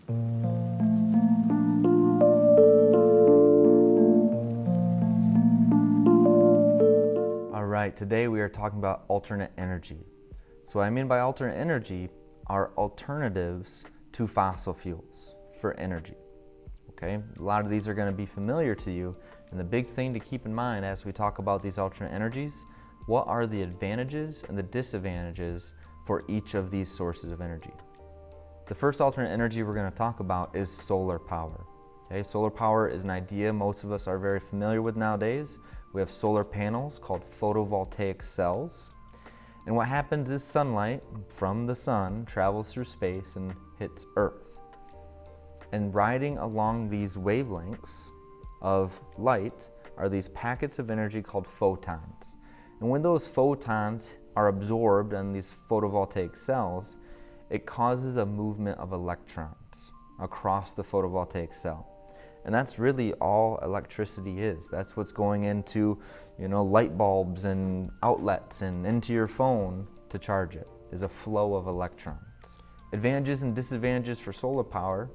All right, today we are talking about alternate energy. So what I mean by alternate energy are alternatives to fossil fuels for energy. Okay, a lot of these are going to be familiar to you, and the big thing to keep in mind as we talk about these alternate energies, what are the advantages and the disadvantages for each of these sources of energy. The first alternate energy we're going to talk about is solar power. Okay, solar power is an idea most of us are very familiar with nowadays. We have solar panels called photovoltaic cells. And what happens is sunlight from the sun travels through space and hits Earth. And riding along these wavelengths of light are these packets of energy called photons. And when those photons are absorbed in these photovoltaic cells, it causes a movement of electrons across the photovoltaic cell. And that's really all electricity is. That's what's going into, light bulbs and outlets and into your phone to charge it, is a flow of electrons. Advantages and disadvantages for solar power,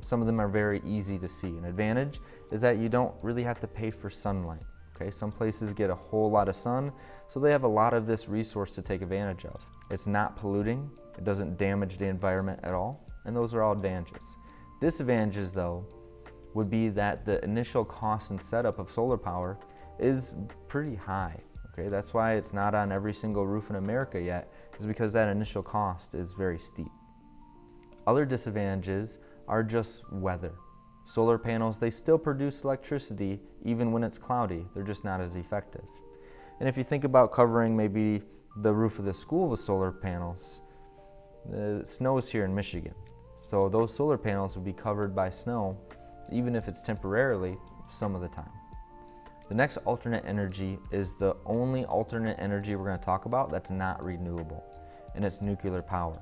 some of them are very easy to see. An advantage is that you don't really have to pay for sunlight. Okay, some places get a whole lot of sun, so they have a lot of this resource to take advantage of. It's not polluting, it doesn't damage the environment at all, and those are all advantages. Disadvantages, though, would be that the initial cost and setup of solar power is pretty high. Okay, that's why it's not on every single roof in America yet, is because that initial cost is very steep. Other disadvantages are just weather. Solar panels, they still produce electricity even when it's cloudy. They're just not as effective. And if you think about covering maybe the roof of the school with solar panels, it snows here in Michigan. So those solar panels would be covered by snow, even if it's temporarily, some of the time. The next alternate energy is the only alternate energy we're going to talk about that's not renewable, and it's nuclear power.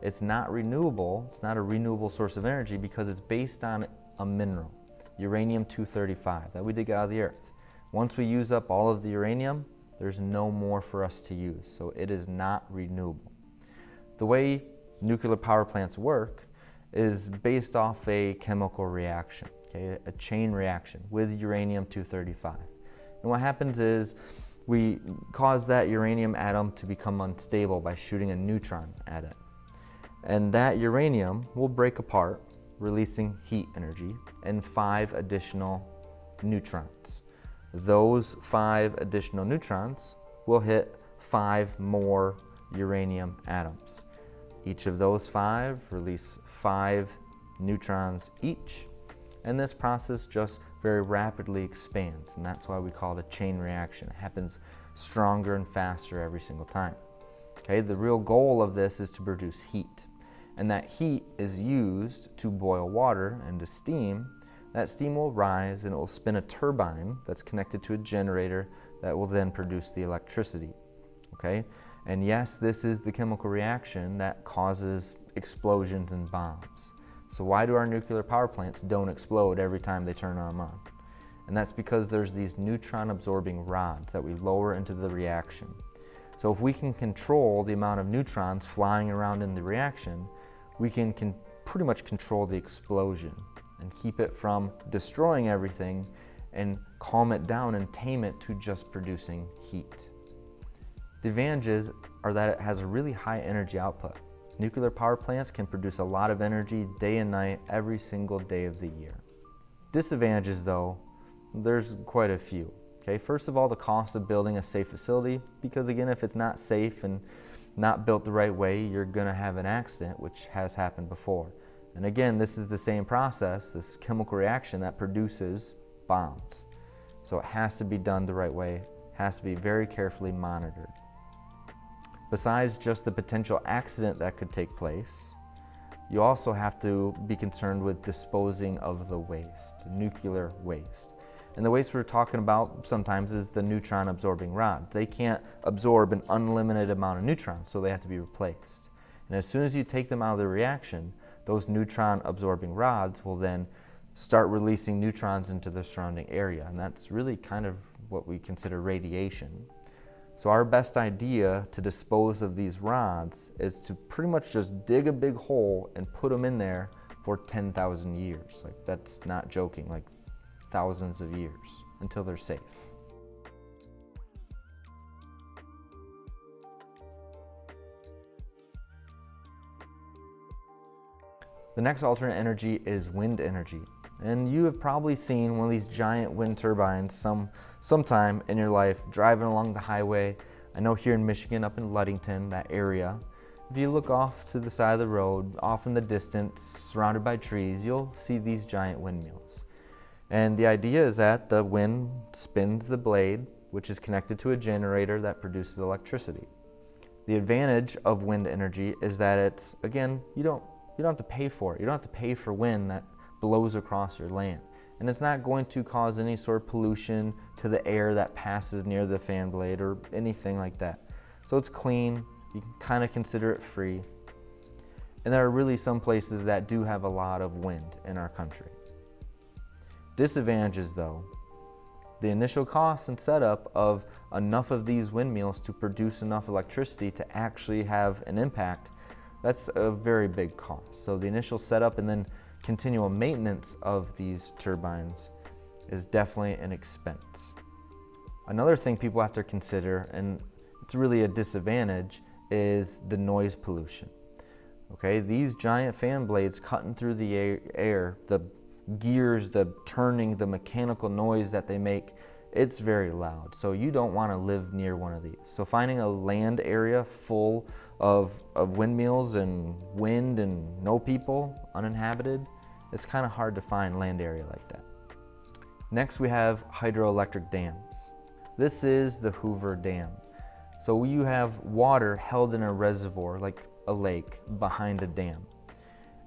It's not renewable, it's not a renewable source of energy because it's based on a mineral, uranium-235, that we dig out of the earth. Once we use up all of the uranium, there's no more for us to use, so it is not renewable. The way nuclear power plants work is based off a chemical reaction, okay, a chain reaction with uranium-235. And what happens is we cause that uranium atom to become unstable by shooting a neutron at it. And that uranium will break apart, releasing heat energy and 5 additional neutrons. Those 5 additional neutrons will hit 5 more uranium atoms. Each of those 5 release 5 neutrons each, and this process just very rapidly expands, and that's why we call it a chain reaction. It happens stronger and faster every single time. Okay, the real goal of this is to produce heat, and that heat is used to boil water into steam. That steam will rise and it will spin a turbine that's connected to a generator that will then produce the electricity. Okay? And yes, this is the chemical reaction that causes explosions and bombs. So why do our nuclear power plants don't explode every time they turn them on? And that's because there's these neutron absorbing rods that we lower into the reaction. So if we can control the amount of neutrons flying around in the reaction, we can pretty much control the explosion and keep it from destroying everything and calm it down and tame it to just producing heat. The advantages are that it has a really high energy output. Nuclear power plants can produce a lot of energy day and night every single day of the year. Disadvantages, though, there's quite a few. Okay, first of all, the cost of building a safe facility, because again, if it's not safe and not built the right way, you're going to have an accident, which has happened before. And again, this is the same process, this chemical reaction that produces bombs. So it has to be done the right way, has to be very carefully monitored. Besides just the potential accident that could take place, you also have to be concerned with disposing of the waste, nuclear waste. And the waste we're talking about sometimes is the neutron absorbing rod. They can't absorb an unlimited amount of neutrons, so they have to be replaced. And as soon as you take them out of the reaction, those neutron absorbing rods will then start releasing neutrons into the surrounding area. And that's really kind of what we consider radiation. So our best idea to dispose of these rods is to pretty much just dig a big hole and put them in there for 10,000 years. Like, that's not joking, like thousands of years until they're safe. The next alternate energy is wind energy. And you have probably seen one of these giant wind turbines sometime in your life driving along the highway. I know here in Michigan, up in Ludington, that area, if you look off to the side of the road, off in the distance, surrounded by trees, you'll see these giant windmills. And the idea is that the wind spins the blade, which is connected to a generator that produces electricity. The advantage of wind energy is that it's, again, you don't have to pay for it. You don't have to pay for wind that blows across your land. And it's not going to cause any sort of pollution to the air that passes near the fan blade or anything like that. So it's clean. You can kind of consider it free. And there are really some places that do have a lot of wind in our country. Disadvantages though, the initial cost and setup of enough of these windmills to produce enough electricity to actually have an impact, that's a very big cost. So the initial setup and then continual maintenance of these turbines is definitely an expense. Another thing people have to consider, and it's really a disadvantage, is the noise pollution. Okay, these giant fan blades cutting through the air, the gears, the turning, the mechanical noise that they make, it's very loud. So you don't want to live near one of these. So finding a land area full of windmills and wind and no people, uninhabited, it's kind of hard to find land area like that. Next we have hydroelectric dams. This is the Hoover Dam. So you have water held in a reservoir, like a lake, behind a dam.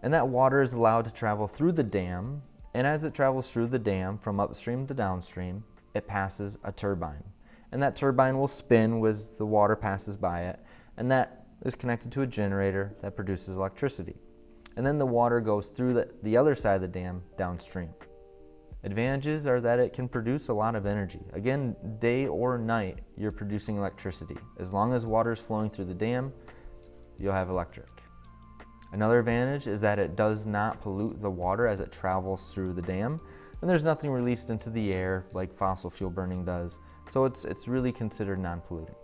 And that water is allowed to travel through the dam, and as it travels through the dam from upstream to downstream, it passes a turbine. And that turbine will spin as the water passes by it, and that is connected to a generator that produces electricity. And then the water goes through the other side of the dam downstream. Advantages are that it can produce a lot of energy. Again, day or night, you're producing electricity. As long as water is flowing through the dam, you'll have electric. Another advantage is that it does not pollute the water as it travels through the dam, and there's nothing released into the air like fossil fuel burning does, so it's really considered non-polluting.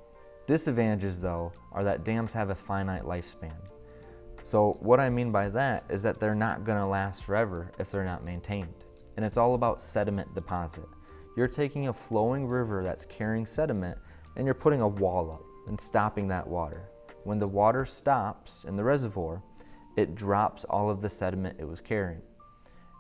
Disadvantages though are that dams have a finite lifespan. So what I mean by that is that they're not going to last forever if they're not maintained. And it's all about sediment deposit. You're taking a flowing river that's carrying sediment and you're putting a wall up and stopping that water. When the water stops in the reservoir, it drops all of the sediment it was carrying.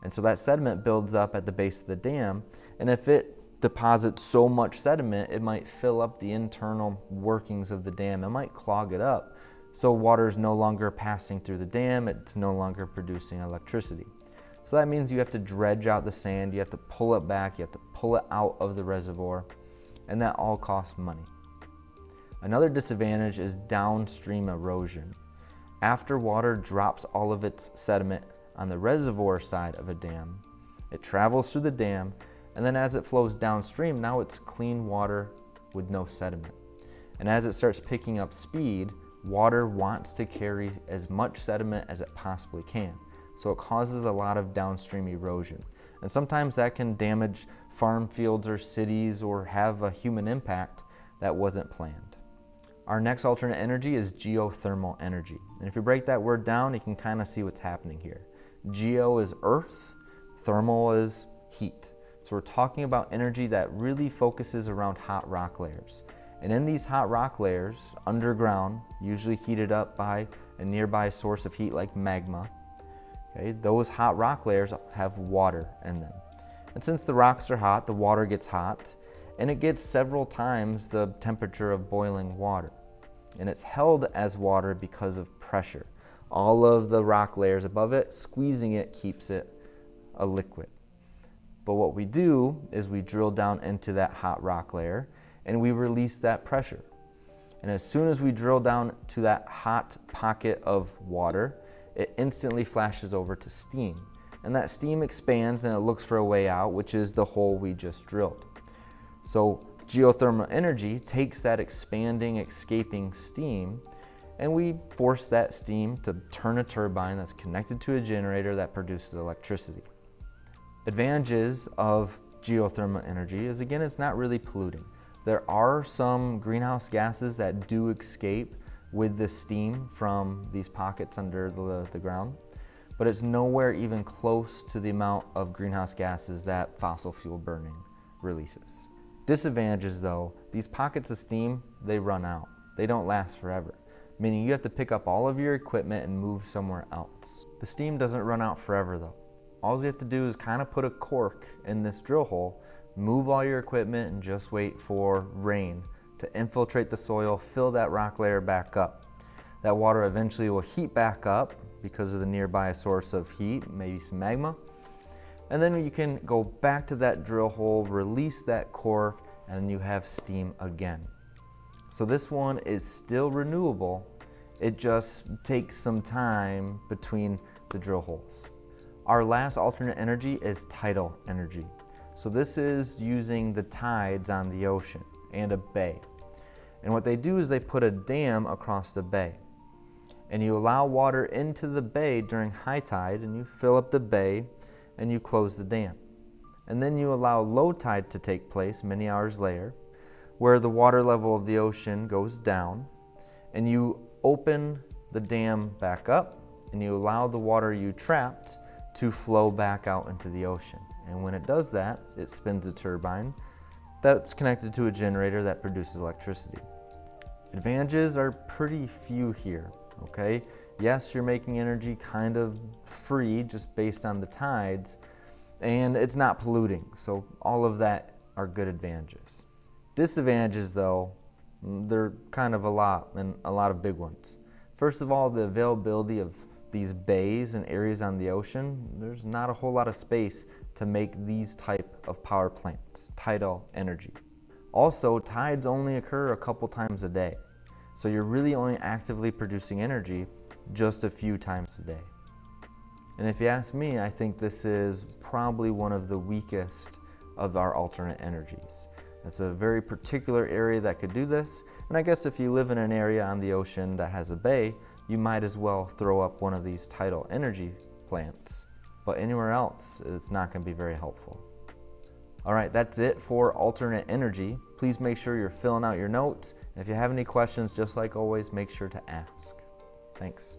And so that sediment builds up at the base of the dam, and if it deposits so much sediment, it might fill up the internal workings of the dam. It might clog it up, so water is no longer passing through the dam, it's no longer producing electricity. So that means you have to dredge out the sand, you have to pull it back, you have to pull it out of the reservoir, and that all costs money. Another disadvantage is downstream erosion. After water drops all of its sediment on the reservoir side of a dam, it travels through the dam, and then as it flows downstream, now it's clean water with no sediment. And as it starts picking up speed, water wants to carry as much sediment as it possibly can. So it causes a lot of downstream erosion. And sometimes that can damage farm fields or cities or have a human impact that wasn't planned. Our next alternate energy is geothermal energy. And if you break that word down, you can kind of see what's happening here. Geo is earth, thermal is heat. So we're talking about energy that really focuses around hot rock layers. And in these hot rock layers, underground, usually heated up by a nearby source of heat like magma, okay, those hot rock layers have water in them. And since the rocks are hot, the water gets hot, and it gets several times the temperature of boiling water. And it's held as water because of pressure. All of the rock layers above it, squeezing it keeps it a liquid. But what we do is we drill down into that hot rock layer and we release that pressure. And as soon as we drill down to that hot pocket of water, it instantly flashes over to steam. And that steam expands and it looks for a way out, which is the hole we just drilled. So geothermal energy takes that expanding, escaping steam and we force that steam to turn a turbine that's connected to a generator that produces electricity. Advantages of geothermal energy is, again, it's not really polluting. There are some greenhouse gases that do escape with the steam from these pockets under the ground, but it's nowhere even close to the amount of greenhouse gases that fossil fuel burning releases. Disadvantages though, these pockets of steam, they run out. They don't last forever, meaning you have to pick up all of your equipment and move somewhere else. The steam doesn't run out forever though. All you have to do is kind of put a cork in this drill hole, move all your equipment, and just wait for rain to infiltrate the soil, fill that rock layer back up. That water eventually will heat back up because of the nearby source of heat, maybe some magma. And then you can go back to that drill hole, release that cork, and you have steam again. So this one is still renewable. It just takes some time between the drill holes. Our last alternate energy is tidal energy. So this is using the tides on the ocean and a bay. And what they do is they put a dam across the bay. And you allow water into the bay during high tide, and you fill up the bay and you close the dam. And then you allow low tide to take place many hours later, where the water level of the ocean goes down, and you open the dam back up and you allow the water you trapped to flow back out into the ocean. And when it does that, it spins a turbine that's connected to a generator that produces electricity. Advantages are pretty few here, okay? Yes, you're making energy kind of free just based on the tides, and it's not polluting, so all of that are good advantages. Disadvantages though, they're kind of a lot, and a lot of big ones. First of all, the availability of these bays and areas on the ocean, there's not a whole lot of space to make these type of power plants, tidal energy. Also, tides only occur a couple times a day, so you're really only actively producing energy just a few times a day. And if you ask me, I think this is probably one of the weakest of our alternate energies. It's a very particular area that could do this, and I guess if you live in an area on the ocean that has a bay, you might as well throw up one of these tidal energy plants. But anywhere else, it's not going to be very helpful. All right, that's it for alternate energy. Please make sure you're filling out your notes. And if you have any questions, just like always, make sure to ask. Thanks.